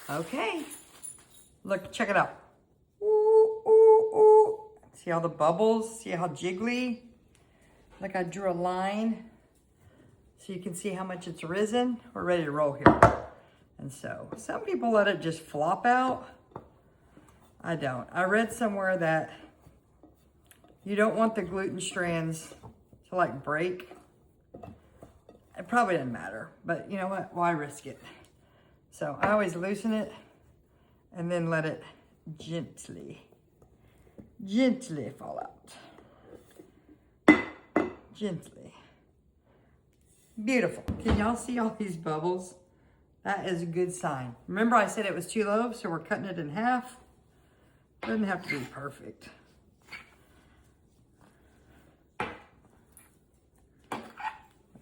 Okay, look, check it out. Ooh, ooh, ooh. See all the bubbles? See how jiggly? Like I drew a line so you can see how much it's risen. We're ready to roll here. And so some people let it just flop out. I don't. I read somewhere that you don't want the gluten strands to like break. It probably doesn't matter, but you know what? Why risk it? So I always loosen it and then let it gently fall out. Gently. Beautiful. Can y'all see all these bubbles? That is a good sign. Remember I said it was too low, so we're cutting it in half. Doesn't have to be perfect. There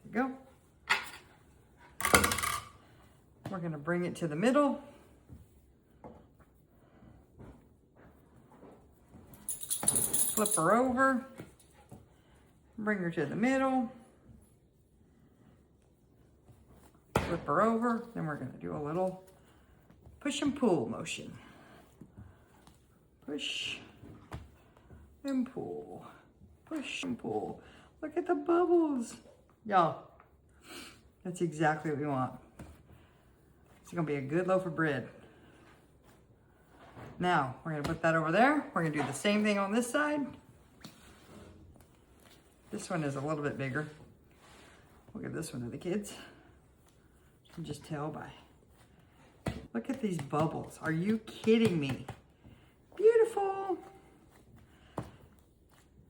we go. We're gonna bring it to the middle. Flip her over. Bring her to the middle. Flip her over. Then we're gonna do a little push and pull motion. Push and pull. Push and pull. Look at the bubbles. Y'all, that's exactly what we want. It's gonna be a good loaf of bread. Now, we're gonna put that over there. We're gonna do the same thing on this side. This one is a little bit bigger. We'll give this one to the kids. You can just tell by, look at these bubbles. Are you kidding me? Beautiful.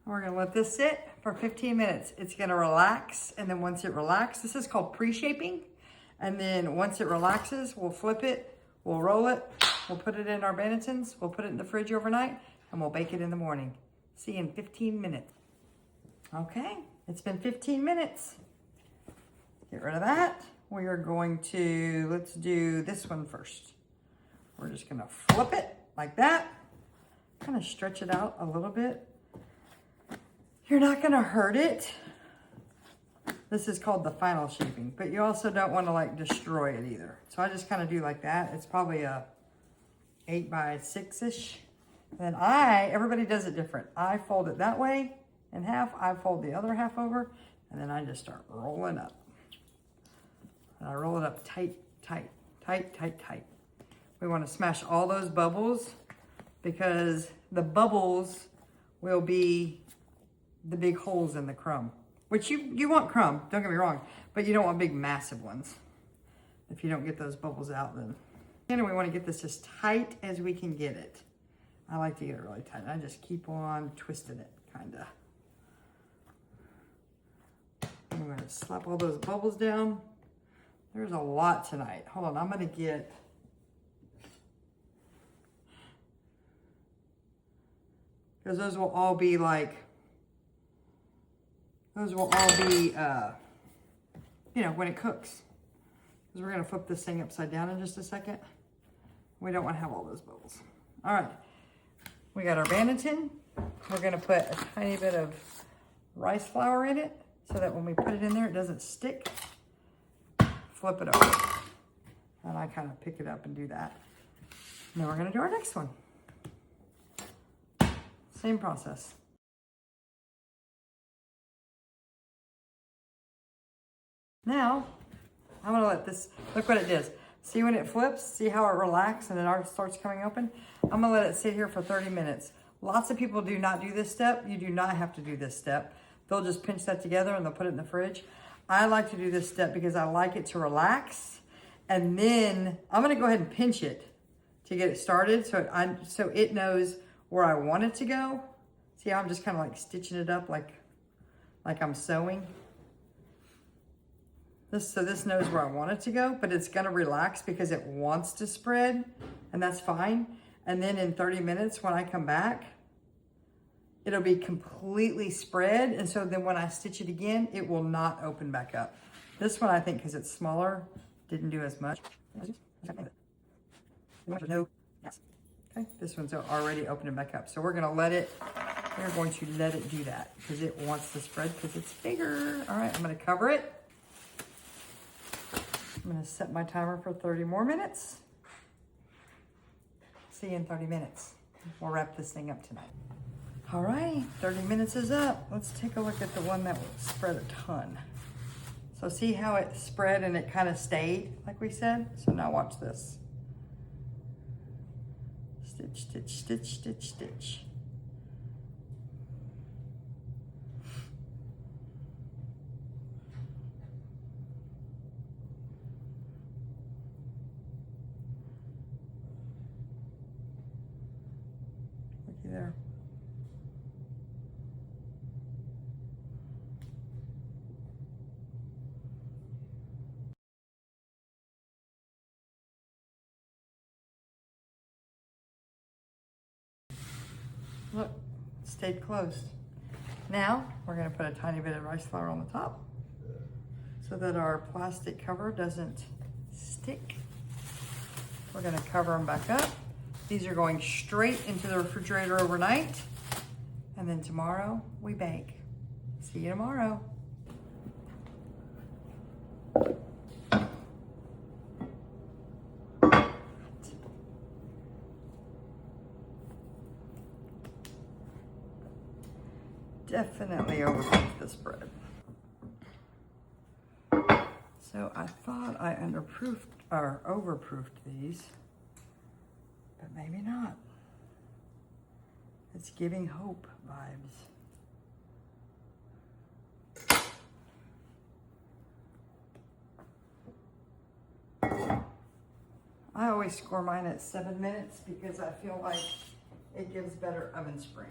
We're gonna let this sit for 15 minutes. It's gonna relax, and then once it relaxes, this is called pre-shaping. And then once it relaxes, we'll flip it, we'll roll it, we'll put it in our bannetons, we'll put it in the fridge overnight, and we'll bake it in the morning. See you in 15 minutes. Okay, it's been 15 minutes. Get rid of that. We are going to, let's do this one first. We're just gonna flip it like that. Kind of stretch it out a little bit. You're not gonna hurt it. This is called the final shaping, but you also don't want to like destroy it either. So I just kind of do like that. It's probably a 8 by 6-ish. And everybody does it different. I fold it that way in half. I fold the other half over, and then I just start rolling up. And I roll it up tight, tight, tight, tight, tight. We want to smash all those bubbles because the bubbles will be the big holes in the crumb. Which you want crumb, don't get me wrong, but you don't want big massive ones. If you don't get those bubbles out, then. And we want to get this as tight as we can get it. I like to get it really tight. I just keep on twisting it, kinda. I'm gonna slap all those bubbles down. There's a lot tonight. Hold on, I'm gonna get, because those will all be like, you know, when it cooks. Because we're gonna flip this thing upside down in just a second. We don't wanna have all those bubbles. All right, we got our banneton. We're gonna put a tiny bit of rice flour in it so that when we put it in there, it doesn't stick. Flip it over. And I kind of pick it up and do that. And then we're gonna do our next one. Same process. Now, I'm gonna let this, look what it does. See when it flips, see how it relaxes and it starts coming open? I'm gonna let it sit here for 30 minutes. Lots of people do not do this step. You do not have to do this step. They'll just pinch that together and they'll put it in the fridge. I like to do this step because I like it to relax. And then I'm gonna go ahead and pinch it to get it started so it knows where I want it to go. See how I'm just kind of like stitching it up like I'm sewing? So this knows where I want it to go, but it's gonna relax because it wants to spread, and that's fine. And then in 30 minutes when I come back, it'll be completely spread. And so then when I stitch it again, it will not open back up. This one, I think, because it's smaller, didn't do as much. No. Okay, this one's already opening back up. So we're going to let it do that because it wants to spread because it's bigger. All right, I'm going to cover it. I'm going to set my timer for 30 more minutes. See you in 30 minutes. We'll wrap this thing up tonight. All right, 30 minutes is up. Let's take a look at the one that spread a ton. So see how it spread and it kind of stayed, like we said? So now watch this. Stitch, stitch, stitch, stitch, stitch. Looky there. Look, it stayed closed. Now, we're gonna put a tiny bit of rice flour on the top so that our plastic cover doesn't stick. We're gonna cover them back up. These are going straight into the refrigerator overnight. And then tomorrow, we bake. See you tomorrow. Definitely overcooked this bread. So I thought I underproofed or overproofed these, but maybe not. It's giving hope vibes. I always score mine at 7 minutes because I feel like it gives better oven spring.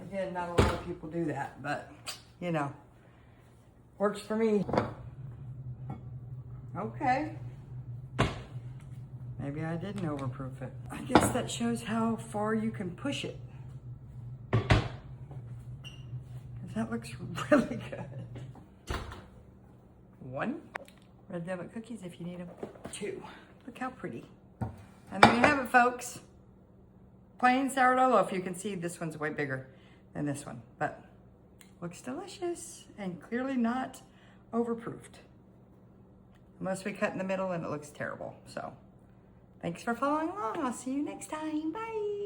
Again, not a lot of people do that, but you know, works for me. Okay. Maybe I didn't overproof it. I guess that shows how far you can push it. 'Cause that looks really good. 1. Red velvet cookies if you need them. 2. Look how pretty. And there you have it, folks. Plain sourdough loaf. You can see this one's way bigger than this one, but looks delicious and clearly not overproofed. Unless we cut in the middle and it looks terrible. So thanks for following along. I'll see you next time. Bye.